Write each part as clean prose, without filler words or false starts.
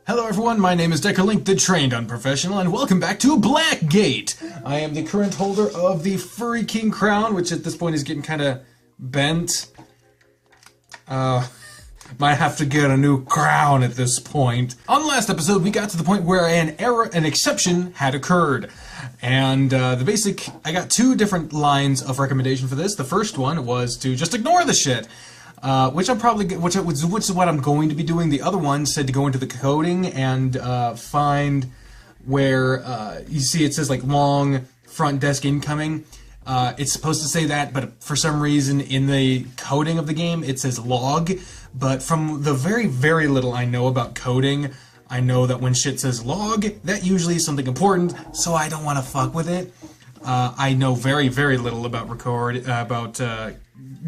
Hello everyone, my name is Deckerlink, the trained unprofessional, and welcome back to Blackgate! I am the current holder of the Furry King crown, which at this point is getting kinda bent. Might have to get a new crown at this point. On the last episode, we got to the point where an exception had occurred. And I got two different lines of recommendation for this. The first one was to just ignore the shit. Which is what I'm going to be doing. The other one said to go into the coding and find where you see it says like long front desk incoming. It's supposed to say that, but for some reason in the coding of the game it says log. But from the very, very little I know about coding, I know that when shit says log, that usually is something important, so I don't want to fuck with it. I know very, very little about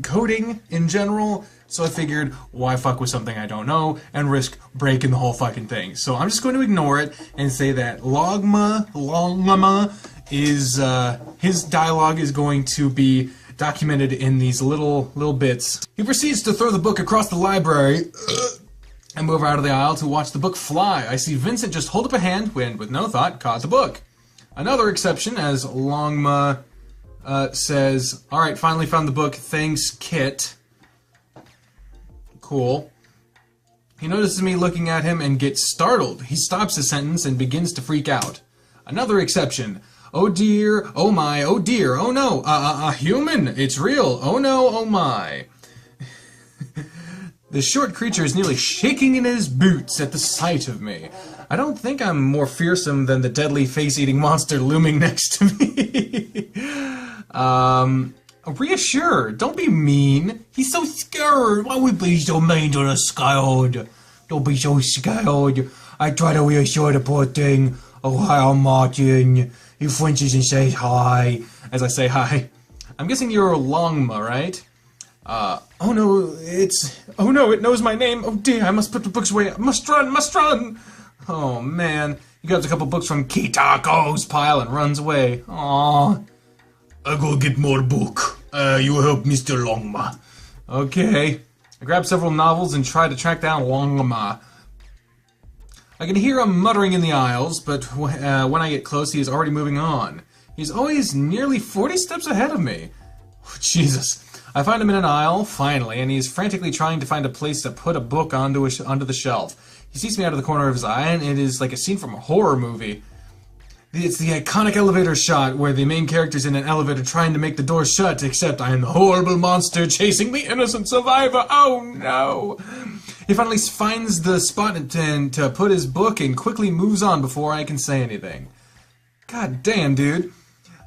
coding in general, so I figured, why fuck with something I don't know and risk breaking the whole fucking thing. So I'm just going to ignore it and say that LONGMA is, his dialogue is going to be documented in these little bits. He proceeds to throw the book across the library and move out of the aisle to watch the book fly. I see Vincent just hold up a hand and, with no thought, caught the book. Another exception, as LONGMA says, alright, finally found the book, thanks, Kit. Cool. He notices me looking at him and gets startled. He stops his sentence and begins to freak out. Another exception. Oh dear, oh my, oh dear, oh no, a human, it's real, oh no, oh my. The short creature is nearly shaking in his boots at the sight of me. I don't think I'm more fearsome than the deadly face-eating monster looming next to me. Reassure, don't be mean. He's so scared. Why would be so mean to the scared? Don't be so scared. I try to reassure the poor thing. Oh, hi, Martin. He flinches and says hi. As I say hi. I'm guessing you're LONGMA, right? Oh no, it knows my name. Oh dear, I must put the books away. Must run. Oh man, he grabs a couple books from Kitako's pile and runs away. Aww. I go get more book. You help Mr. LONGMA. Okay. I grab several novels and try to track down LONGMA. I can hear him muttering in the aisles, but when I get close, he is already moving on. He's always nearly 40 steps ahead of me. Oh, Jesus. I find him in an aisle, finally, and he's frantically trying to find a place to put a book onto the shelf. He sees me out of the corner of his eye, and it is like a scene from a horror movie. It's the iconic elevator shot where the main character's in an elevator trying to make the door shut, except I am the horrible monster chasing the innocent survivor. Oh no! He finally finds the spot to put his book and quickly moves on before I can say anything. God damn, dude.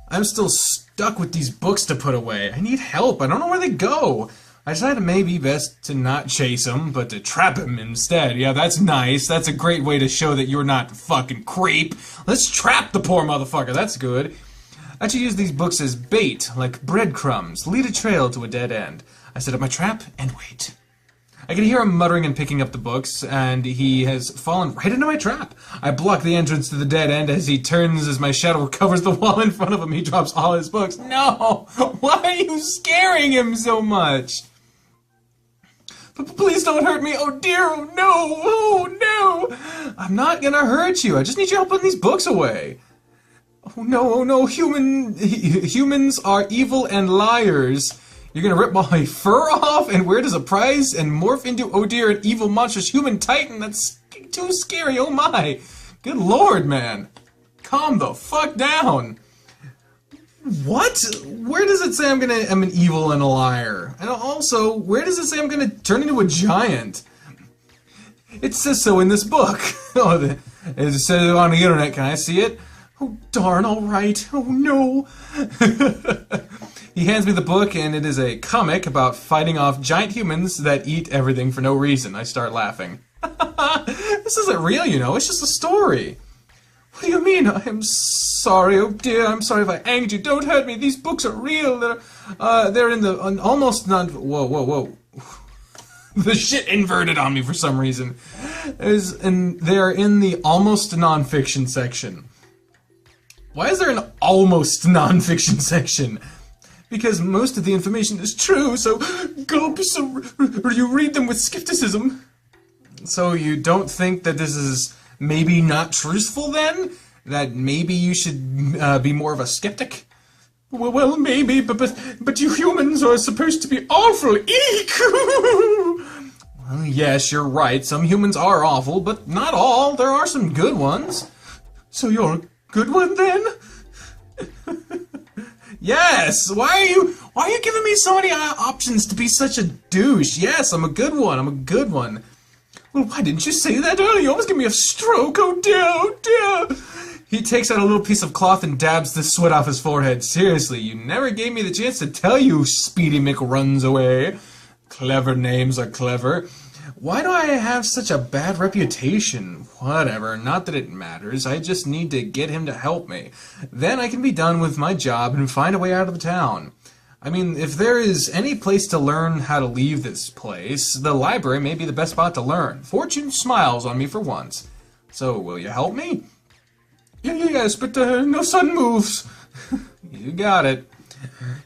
I'm still stuck with these books to put away. I need help. I don't know where they go. I decided it may be best to not chase him, but to trap him instead. Yeah, that's nice. That's a great way to show that you're not a fucking creep. Let's trap the poor motherfucker. That's good. I should use these books as bait, like breadcrumbs. Lead a trail to a dead end. I set up my trap and wait. I can hear him muttering and picking up the books, and he has fallen right into my trap. I block the entrance to the dead end as he turns as my shadow covers the wall in front of him. He drops all his books. No! Why are you scaring him so much? Please don't hurt me. Oh dear, oh no, oh no. I'm not gonna hurt you. I just need you to put these books away. Oh no, humans are evil and liars. You're gonna rip my fur off and wear it as a prize and morph into, oh dear, an evil monstrous human titan? That's too scary, oh my. Good lord, man. Calm the fuck down. What? Where does it say I'm an evil and a liar? And also, where does it say I'm gonna turn into a giant? It says so in this book. Oh, it says it on the internet. Can I see it? Oh darn, alright. Oh no. He hands me the book, and it is a comic about fighting off giant humans that eat everything for no reason. I start laughing. This isn't real, you know. It's just a story. What do you mean? I am sorry. Oh dear, I'm sorry if I angered you. Don't hurt me. These books are real. They're in the almost non. Whoa. The shit inverted on me for some reason. They're in the almost nonfiction section. Why is there an almost nonfiction section? Because most of the information is true, so you read them with skepticism. So you don't think that this is maybe not truthful then? That maybe you should be more of a skeptic? Well, maybe, but you humans are supposed to be awful. Eek! Well, yes, you're right. Some humans are awful, but not all. There are some good ones. So you're a good one then? Yes. Why are you giving me so many options to be such a douche? Yes, I'm a good one. I'm a good one. Well, why didn't you say that earlier? You almost gave me a stroke. Oh dear, oh dear. He takes out a little piece of cloth and dabs the sweat off his forehead. Seriously, you never gave me the chance to tell you, Speedy Mick runs away. Clever names are clever. Why do I have such a bad reputation? Whatever, not that it matters. I just need to get him to help me. Then I can be done with my job and find a way out of the town. I mean, if there is any place to learn how to leave this place, the library may be the best spot to learn. Fortune smiles on me for once. So, will you help me? Yes, but no sudden moves. You got it.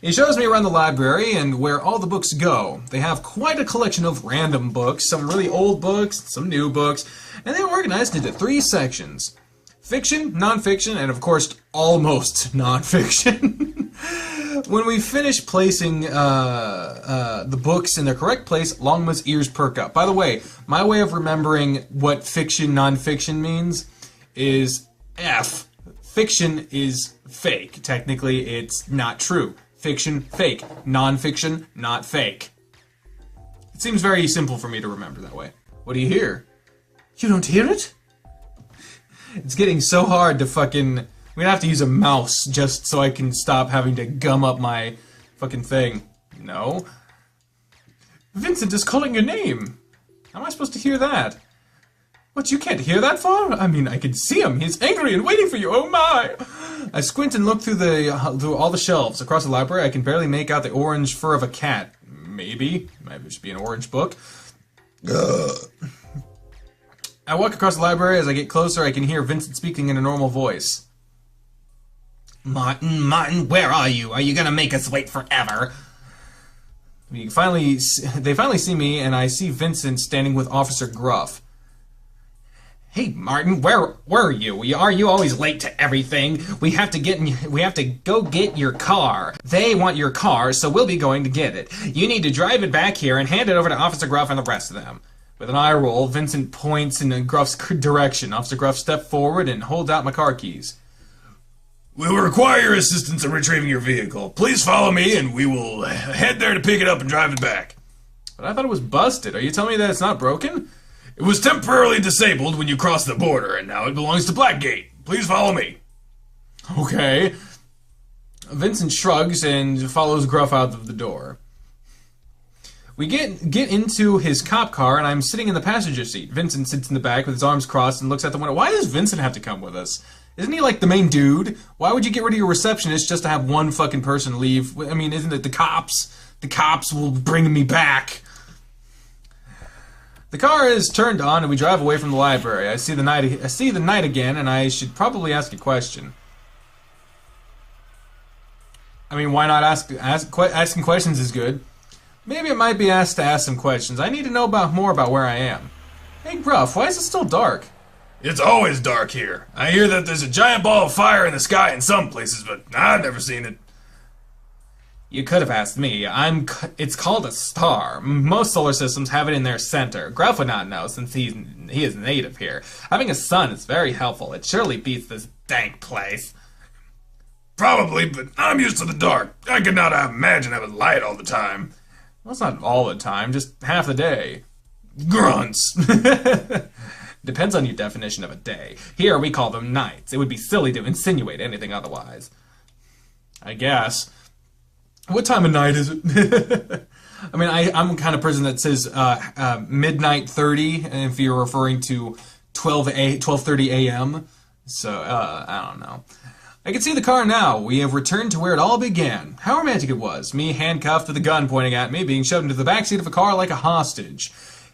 He shows me around the library and where all the books go. They have quite a collection of random books, some really old books, some new books, and they're organized into 3 sections. Fiction, nonfiction, and of course, almost nonfiction. When we finish placing the books in their correct place, Longma's ears perk up. By the way, my way of remembering what fiction, nonfiction means is F. Fiction is fake. Technically, it's not true. Fiction, fake. Non-fiction, not fake. It seems very simple for me to remember that way. What do you hear? You don't hear it? It's getting so hard to fucking... We're gonna have to use a mouse just so I can stop having to gum up my fucking thing. No. Vincent is calling your name. How am I supposed to hear that? What, you can't hear that far? I mean, I can see him. He's angry and waiting for you. Oh my! I squint and look through all the shelves. Across the library, I can barely make out the orange fur of a cat. Maybe it should be an orange book. I walk across the library. As I get closer, I can hear Vincent speaking in a normal voice. Martin, where are you? Are you gonna make us wait forever? They finally see me, and I see Vincent standing with Officer Gruff. Hey, Martin, where were you? Are you always late to everything? We have to go get your car. They want your car, so we'll be going to get it. You need to drive it back here and hand it over to Officer Gruff and the rest of them. With an eye roll, Vincent points in Gruff's direction. Officer Gruff steps forward and holds out my car keys. We will require your assistance in retrieving your vehicle. Please follow me, and we will head there to pick it up and drive it back. But I thought it was busted. Are you telling me that it's not broken? It was temporarily disabled when you crossed the border, and now it belongs to Blackgate. Please follow me. Okay. Vincent shrugs and follows Gruff out of the door. We get into his cop car, and I'm sitting in the passenger seat. Vincent sits in the back with his arms crossed and looks out the window. Why does Vincent have to come with us? Isn't he like the main dude? Why would you get rid of your receptionist just to have one fucking person leave? I mean, isn't it the cops? The cops will bring me back. The car is turned on and we drive away from the library. I see the night again, and I should probably ask a question. I mean, why not asking questions is good. Maybe it might be asked to ask some questions. I need to know more about where I am. Hey, Gruff, why is it still dark? It's always dark here. I hear that there's a giant ball of fire in the sky in some places, but I've never seen it. You could have asked me. It's called a star. Most solar systems have it in their center. Gruff would not know since he is native here. Having a sun is very helpful. It surely beats this dank place. Probably, but I'm used to the dark. I could not imagine having light all the time. Well, it's not all the time, just half the day. Grunts. Depends on your definition of a day. Here we call them nights. It would be silly to insinuate anything otherwise. I guess. What time of night is it? I mean, I'm the kind of person that says midnight 30, if you're referring to 12:30 a.m. So, I don't know. I can see the car now. We have returned to where it all began. How romantic it was. Me handcuffed with a gun pointing at me, being shoved into the backseat of a car like a hostage.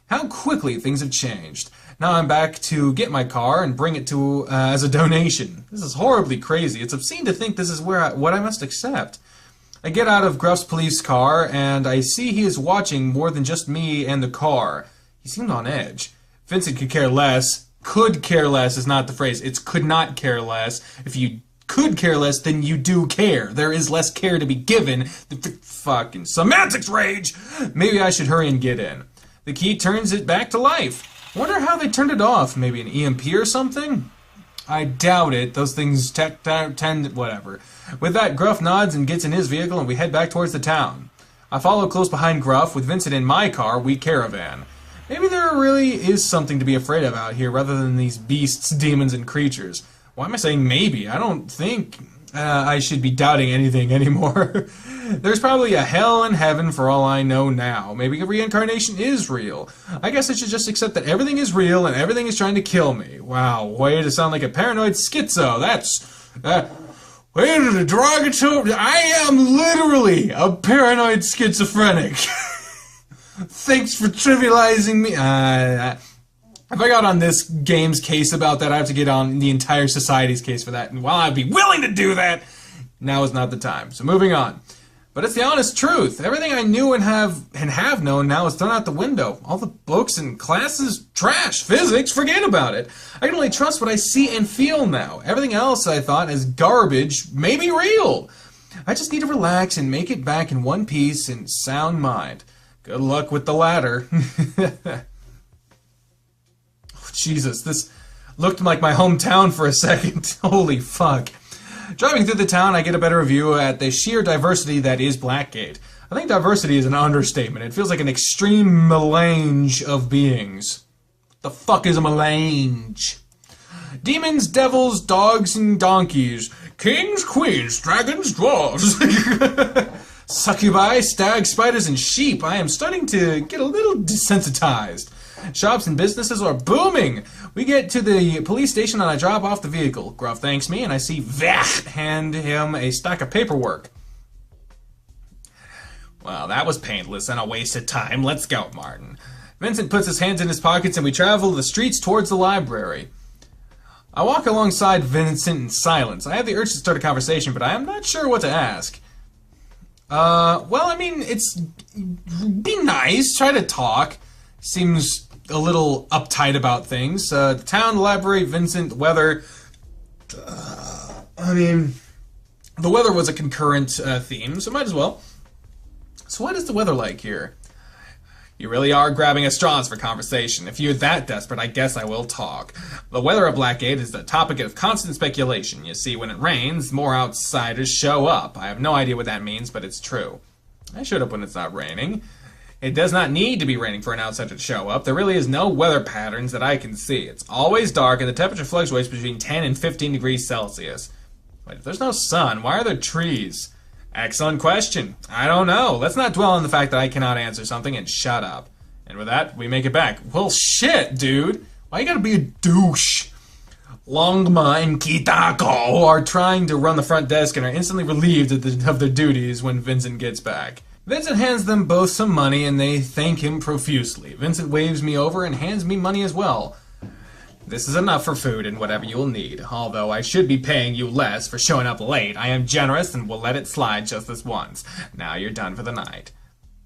How quickly things have changed. Now I'm back to get my car and bring it to as a donation. This is horribly crazy. It's obscene to think this is what I must accept. I get out of Gruff's police car, and I see he is watching more than just me and the car. He seemed on edge. Vincent could care less. could care less is not the phrase. It's could not care less. If you could care less, then you do care. There is less care to be given. Fucking semantics rage! Maybe I should hurry and get in. The key turns it back to life. Wonder how they turned it off. Maybe an EMP or something? I doubt it. Those things tend... whatever. With that, Gruff nods and gets in his vehicle and we head back towards the town. I follow close behind Gruff. With Vincent in my car, we caravan. Maybe there really is something to be afraid of out here rather than these beasts, demons, and creatures. Why am I saying maybe? I don't think I should be doubting anything anymore. There's probably a hell and heaven for all I know now. Maybe reincarnation is real. I guess I should just accept that everything is real and everything is trying to kill me. Wow, way to sound like a paranoid schizo. That's... way to derogatory... I am literally a paranoid schizophrenic. Thanks for trivializing me. If I got on this game's case about that, I have to get on the entire society's case for that. And while I'd be willing to do that, now is not the time. So moving on. But it's the honest truth. Everything I knew and have known now is thrown out the window. All the books and classes, trash. Physics, forget about it. I can only trust what I see and feel now. Everything else I thought is garbage may be real. I just need to relax and make it back in one piece and sound mind. Good luck with the latter. Oh, Jesus, this looked like my hometown for a second. Holy fuck. Driving through the town, I get a better view at the sheer diversity that is Blackgate. I think diversity is an understatement. It feels like an extreme melange of beings. What the fuck is a melange? Demons, devils, dogs, and donkeys. Kings, queens, dragons, dwarves. Succubi, stags, spiders, and sheep. I am starting to get a little desensitized. Shops and businesses are booming. We get to the police station and I drop off the vehicle. Gruff thanks me and I see Vach hand him a stack of paperwork. Well, that was painless and a waste of time. Let's go, Martin. Vincent puts his hands in his pockets and we travel the streets towards the library. I walk alongside Vincent in silence. I have the urge to start a conversation, but I am not sure what to ask. Well, I mean, be nice, try to talk. Seems a little uptight about things. The town, the library, Vincent, the weather. I mean, the weather was a concurrent theme, so might as well. So what is the weather like here? You really are grabbing at straws for conversation. If you're that desperate, I guess I will talk. The weather of Blackgate is the topic of constant speculation. You see, when it rains, more outsiders show up. I have no idea what that means, but it's true. I showed up when it's not raining. It does not need to be raining for an outsider to show up. There really is no weather patterns that I can see. It's always dark, and the temperature fluctuates between 10 and 15 degrees Celsius. Wait, if there's no sun, why are there trees? Excellent question. I don't know. Let's not dwell on the fact that I cannot answer something and shut up. And with that, we make it back. Well, shit, dude. Why you gotta be a douche? Longma and Kitako are trying to run the front desk and are instantly relieved of their duties when Vincent gets back. Vincent hands them both some money and they thank him profusely. Vincent waves me over and hands me money as well. This is enough for food and whatever you will need. Although I should be paying you less for showing up late, I am generous and will let it slide just this once. Now you're done for the night.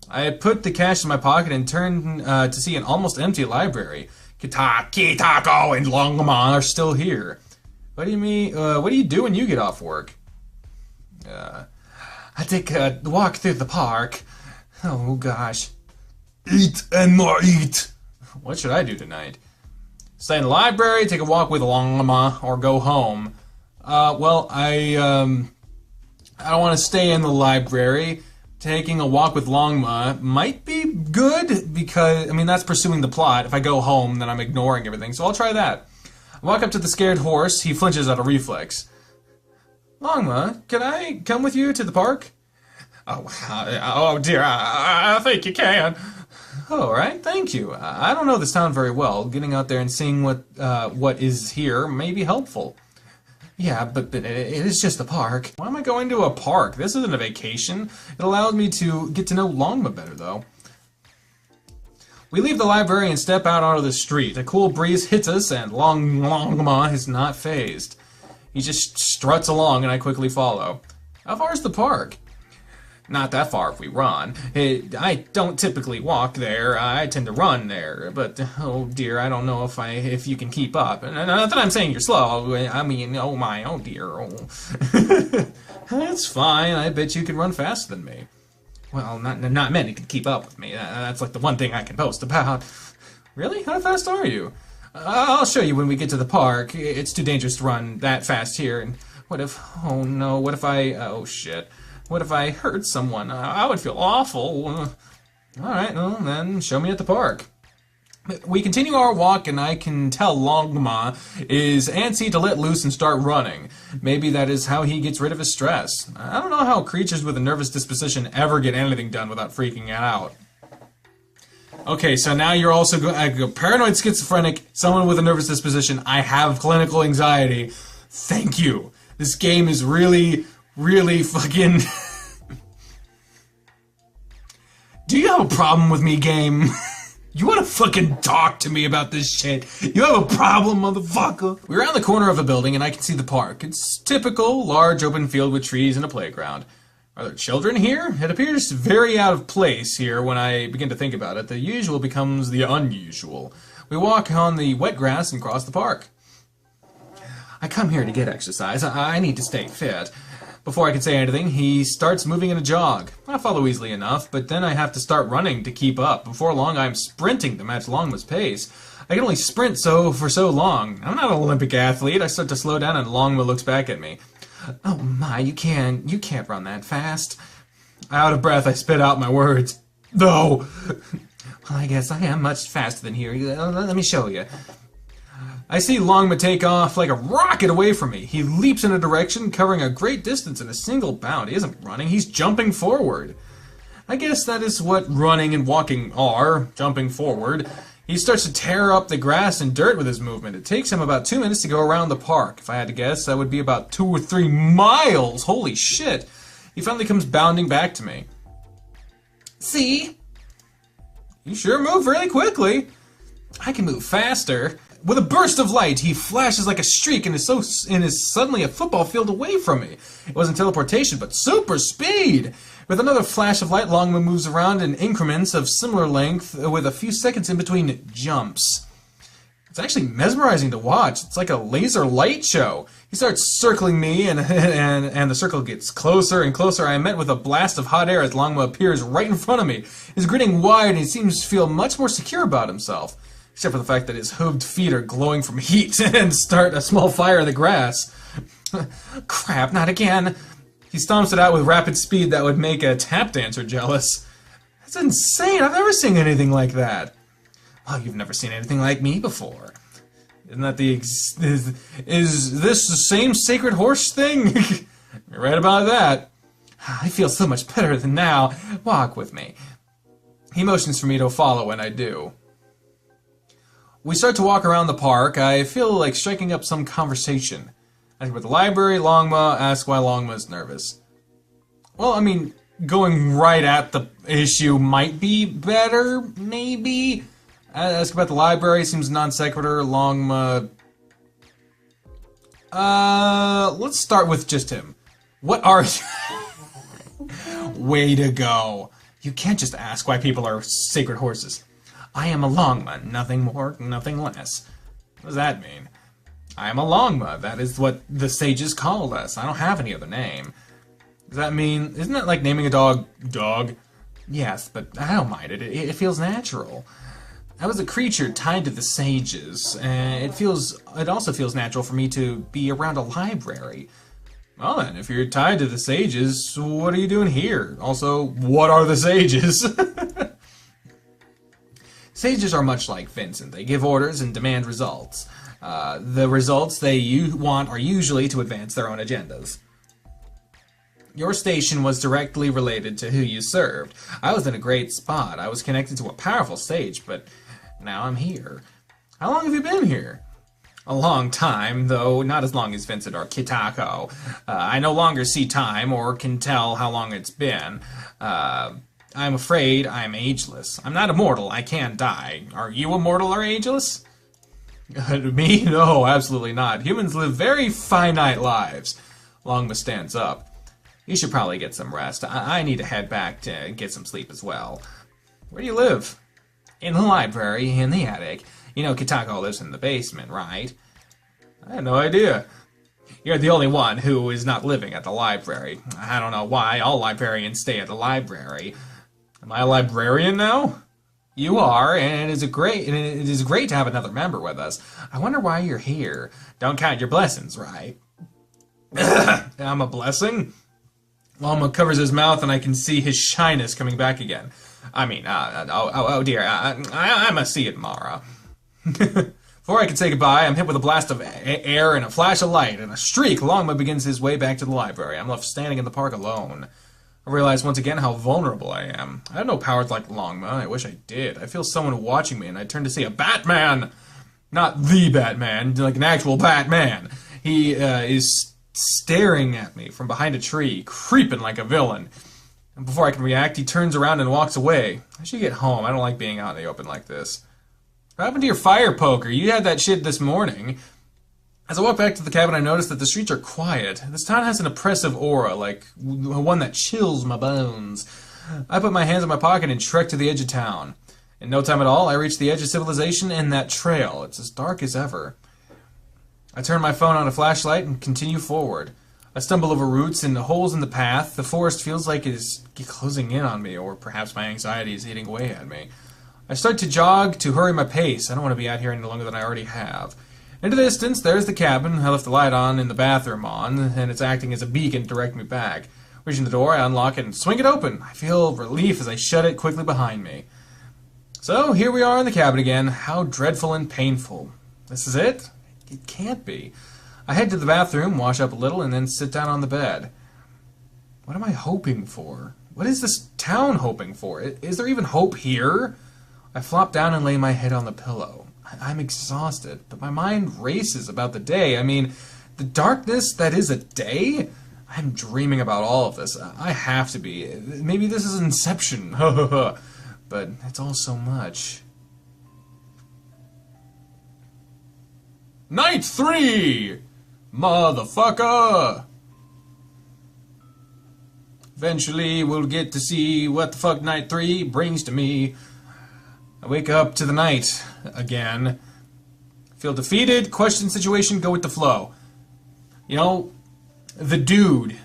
I put the cash in my pocket and turned to see an almost empty library. Kitako and Longma are still here. What do you mean? What do you do when you get off work? I take a walk through the park. Oh gosh. Eat and more eat. What should I do tonight? Stay in the library, take a walk with Longma, or go home. Well, I don't want to stay in the library. Taking a walk with Longma might be good, because, I mean, that's pursuing the plot. If I go home, then I'm ignoring everything, so I'll try that. I walk up to the scared horse. He flinches at a reflex. Longma, can I come with you to the park? Oh dear, I think you can. All right, thank you. I don't know this town very well. Getting out there and seeing what is here may be helpful. Yeah, but it is just a park. Why am I going to a park? This isn't a vacation. It allows me to get to know Longma better, though. We leave the library and step out onto the street. A cool breeze hits us, and Longma is not fazed. He just struts along, and I quickly follow. How far is the park? Not that far if we run. I don't typically walk there. I tend to run there. But, oh dear, I don't know if you can keep up. And not that I'm saying you're slow. I mean, oh my, oh dear. Oh. That's fine. I bet you can run faster than me. Well, not many can keep up with me. That's like the one thing I can boast about. Really? How fast are you? I'll show you when we get to the park. It's too dangerous to run that fast here. And what if... Oh no, what if I... Oh shit. What if I hurt someone? I would feel awful. Alright, well then, show me at the park. We continue our walk, and I can tell LONGMA is antsy to let loose and start running. Maybe that is how he gets rid of his stress. I don't know how creatures with a nervous disposition ever get anything done without freaking out. Okay, so now you're also paranoid schizophrenic, someone with a nervous disposition. I have clinical anxiety. Thank you. This game is really fucking... Do you have a problem with me, game? You wanna fucking talk to me about this shit? You have a problem, motherfucker? We're around the corner of a building and I can see the park. It's typical, large open field with trees and a playground. Are there children here? It appears very out of place here when I begin to think about it. The usual becomes the unusual. We walk on the wet grass and cross the park. I come here to get exercise. I need to stay fit. Before I can say anything, he starts moving in a jog. I follow easily enough, but then I have to start running to keep up. Before long, I'm sprinting to match Longma's pace. I can only sprint for so long. I'm not an Olympic athlete. I start to slow down and Longma looks back at me. Oh my, you can't run that fast. Out of breath, I spit out my words. No. Well, I guess I am much faster than you. Let me show you. I see Longma take off like a rocket away from me. He leaps in a direction, covering a great distance in a single bound. He isn't running, he's jumping forward. I guess that is what running and walking are, jumping forward. He starts to tear up the grass and dirt with his movement. It takes him about 2 minutes to go around the park. If I had to guess, that would be about 2 or 3 miles. Holy shit. He finally comes bounding back to me. See? You sure move really quickly. I can move faster. With a burst of light, he flashes like a streak and is suddenly a football field away from me. It wasn't teleportation, but super speed! With another flash of light, Longma moves around in increments of similar length with a few seconds in between jumps. It's actually mesmerizing to watch. It's like a laser light show. He starts circling me, and the circle gets closer and closer. I am met with a blast of hot air as Longma appears right in front of me. He's grinning wide, and he seems to feel much more secure about himself. Except for the fact that his hooved feet are glowing from heat and start a small fire in the grass. Crap, not again. He stomps it out with rapid speed that would make a tap dancer jealous. That's insane. I've never seen anything like that. Oh, you've never seen anything like me before. Isn't that is this the same sacred horse thing? You're right about that. I feel so much better than now. Walk with me. He motions for me to follow, and I do. We start to walk around the park. I feel like striking up some conversation. I go to the library, Longma, ask why Longma is nervous. Well, I mean, going right at the issue might be better, maybe. I ask about the library, seems non sequitur, Longma. Let's start with just him. What are you? Way to go. You can't just ask why people are sacred horses. I am a Longma, nothing more, nothing less. What does that mean? I am a Longma, that is what the sages called us. I don't have any other name. Does that mean, isn't that like naming a dog, dog? Yes, but I don't mind it. It feels natural. I was a creature tied to the sages, and it also feels natural for me to be around a library. Well then, if you're tied to the sages, what are you doing here? Also, what are the sages? Sages are much like Vincent. They give orders and demand results. The results they want are usually to advance their own agendas. Your station was directly related to who you served. I was in a great spot. I was connected to a powerful sage, but now I'm here. How long have you been here? A long time, though not as long as Vincent or Kitako. I no longer see time or can tell how long it's been. I'm afraid I'm ageless. I'm not immortal. I can't die. Are you immortal or ageless? Me? No, absolutely not. Humans live very finite lives. Longma stands up. You should probably get some rest. I need to head back to get some sleep as well. Where do you live? In the library, in the attic. You know Kitako lives in the basement, right? I had no idea. You're the only one who is not living at the library. I don't know why. All librarians stay at the library. Am I a librarian now? You are, and it is great to have another member with us. I wonder why you're here. Don't count your blessings, right? I'm a blessing? Longma covers his mouth, and I can see his shyness coming back again. I mean, oh dear, I must see it tomorrow. Before I can say goodbye, I'm hit with a blast of air and a flash of light, and a streak. Longma begins his way back to the library. I'm left standing in the park alone. I realize once again how vulnerable I am. I have no powers like Longma. I wish I did. I feel someone watching me, and I turn to see a Batman! Not the Batman, like an actual Batman. He is staring at me from behind a tree, creeping like a villain. And before I can react, he turns around and walks away. I should get home. I don't like being out in the open like this. What happened to your fire poker? You had that shit this morning. As I walk back to the cabin, I notice that the streets are quiet. This town has an oppressive aura, like one that chills my bones. I put my hands in my pocket and trek to the edge of town. In no time at all, I reach the edge of civilization and that trail. It's as dark as ever. I turn my phone on a flashlight and continue forward. I stumble over roots and holes in the path. The forest feels like it is closing in on me, or perhaps my anxiety is eating away at me. I start to jog to hurry my pace. I don't want to be out here any longer than I already have. In the distance, there's the cabin. I left the light on and the bathroom on, and it's acting as a beacon to direct me back. Reaching the door, I unlock it and swing it open. I feel relief as I shut it quickly behind me. So, here we are in the cabin again. How dreadful and painful. This is it? It can't be. I head to the bathroom, wash up a little, and then sit down on the bed. What am I hoping for? What is this town hoping for? Is there even hope here? I flop down and lay my head on the pillow. I'm exhausted, but my mind races about the day. I mean, the darkness that is a day? I'm dreaming about all of this. I have to be. Maybe this is Inception. But it's all so much. Night 3! Motherfucker! Eventually, we'll get to see what the fuck Night 3 brings to me. I wake up to the night again. Feel defeated, question situation, go with the flow. You know, the dude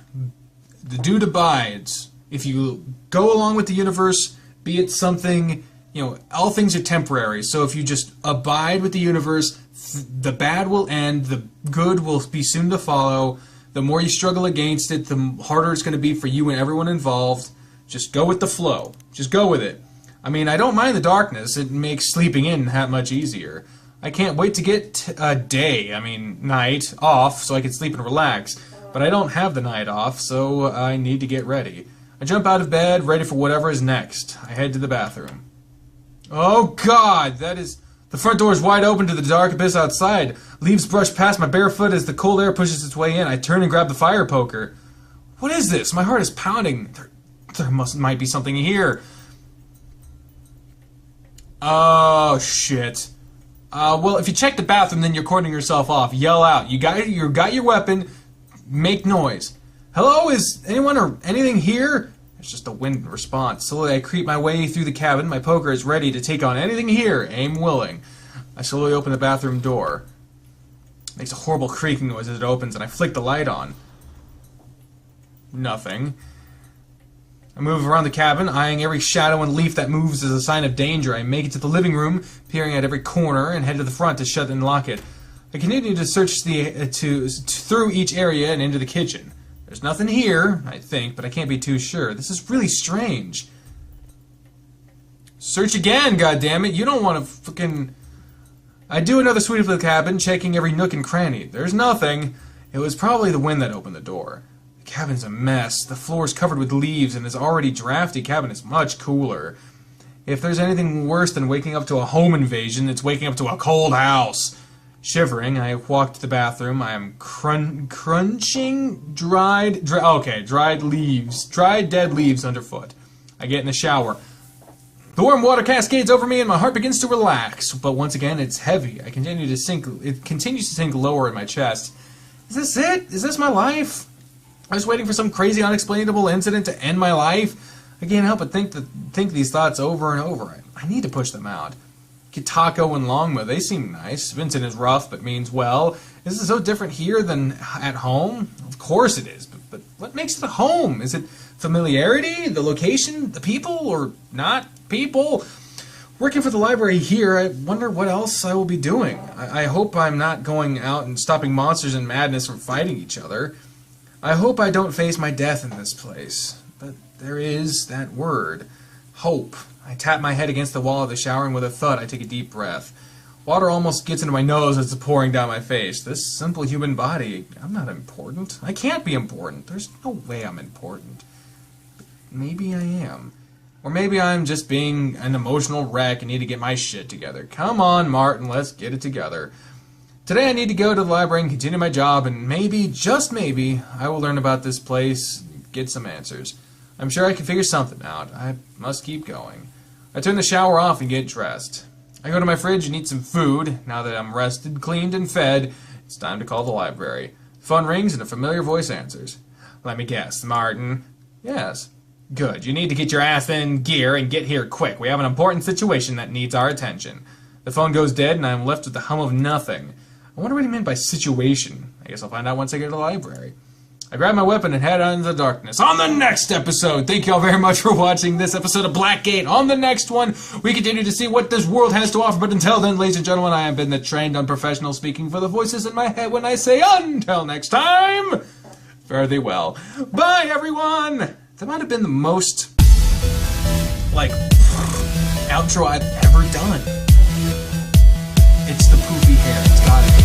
abides. If you go along with the universe, be it something, you know, all things are temporary. So if you just abide with the universe, the bad will end, the good will be soon to follow. The more you struggle against it, the harder it's going to be for you and everyone involved. Just go with the flow. Just go with it. I mean, I don't mind the darkness. It makes sleeping in that much easier. I can't wait to get night off so I can sleep and relax. But I don't have the night off, so I need to get ready. I jump out of bed, ready for whatever is next. I head to the bathroom. Oh God, the front door is wide open to the dark abyss outside. Leaves brush past my bare foot as the cold air pushes its way in. I turn and grab the fire poker. What is this? My heart is pounding. There might be something here. Oh, shit. Well, if you check the bathroom, then you're cordoning yourself off. Yell out. You got your weapon. Make noise. Hello? Is anyone or anything here? It's just a wind response. Slowly, I creep my way through the cabin. My poker is ready to take on anything here. Aim willing. I slowly open the bathroom door. It makes a horrible creaking noise as it opens, and I flick the light on. Nothing. I move around the cabin, eyeing every shadow and leaf that moves as a sign of danger. I make it to the living room, peering at every corner, and head to the front to shut and lock it. I continue to search through each area and into the kitchen. There's nothing here, I think, but I can't be too sure. This is really strange. Search again, goddammit! You don't want to fucking... I do another sweep of the cabin, checking every nook and cranny. There's nothing. It was probably the wind that opened the door. The cabin's a mess. The floor is covered with leaves, and this already drafty cabin is much cooler. If there's anything worse than waking up to a home invasion, it's waking up to a cold house. Shivering, I walk to the bathroom. I am crunching dried dead leaves underfoot. I get in the shower. The warm water cascades over me, and my heart begins to relax. But once again, it's heavy. It continues to sink lower in my chest. Is this it? Is this my life? I was waiting for some crazy, unexplainable incident to end my life. I can't help but think these thoughts over and over. I need to push them out. Kitako and Longma, they seem nice. Vincent is rough, but means well. Is it so different here than at home? Of course it is, but what makes it a home? Is it familiarity, the location, the people, or not people? Working for the library here, I wonder what else I will be doing. I hope I'm not going out and stopping monsters and madness from fighting each other. I hope I don't face my death in this place. But there is that word, hope. I tap my head against the wall of the shower, and with a thud, I take a deep breath. Water almost gets into my nose as it's pouring down my face. This simple human body, I'm not important. I can't be important. There's no way I'm important. But maybe I am. Or maybe I'm just being an emotional wreck and need to get my shit together. Come on, Martin, let's get it together. Today I need to go to the library and continue my job, and maybe, just maybe, I will learn about this place and get some answers. I'm sure I can figure something out. I must keep going. I turn the shower off and get dressed. I go to my fridge and eat some food. Now that I'm rested, cleaned, and fed, it's time to call the library. The phone rings and a familiar voice answers. Let me guess, Martin? Yes. Good. You need to get your ass in gear and get here quick. We have an important situation that needs our attention. The phone goes dead and I'm left with the hum of nothing. I wonder what he meant by situation. I guess I'll find out once I get to the library. I grab my weapon and head out into the darkness. On the next episode, thank you all very much for watching this episode of Blackgate. On the next one, we continue to see what this world has to offer. But until then, ladies and gentlemen, I have been the trained unprofessional speaking for the voices in my head when I say until next time, fare thee well. Bye, everyone! That might have been the most, outro I've ever done. It's the poofy hair. It's gotta be.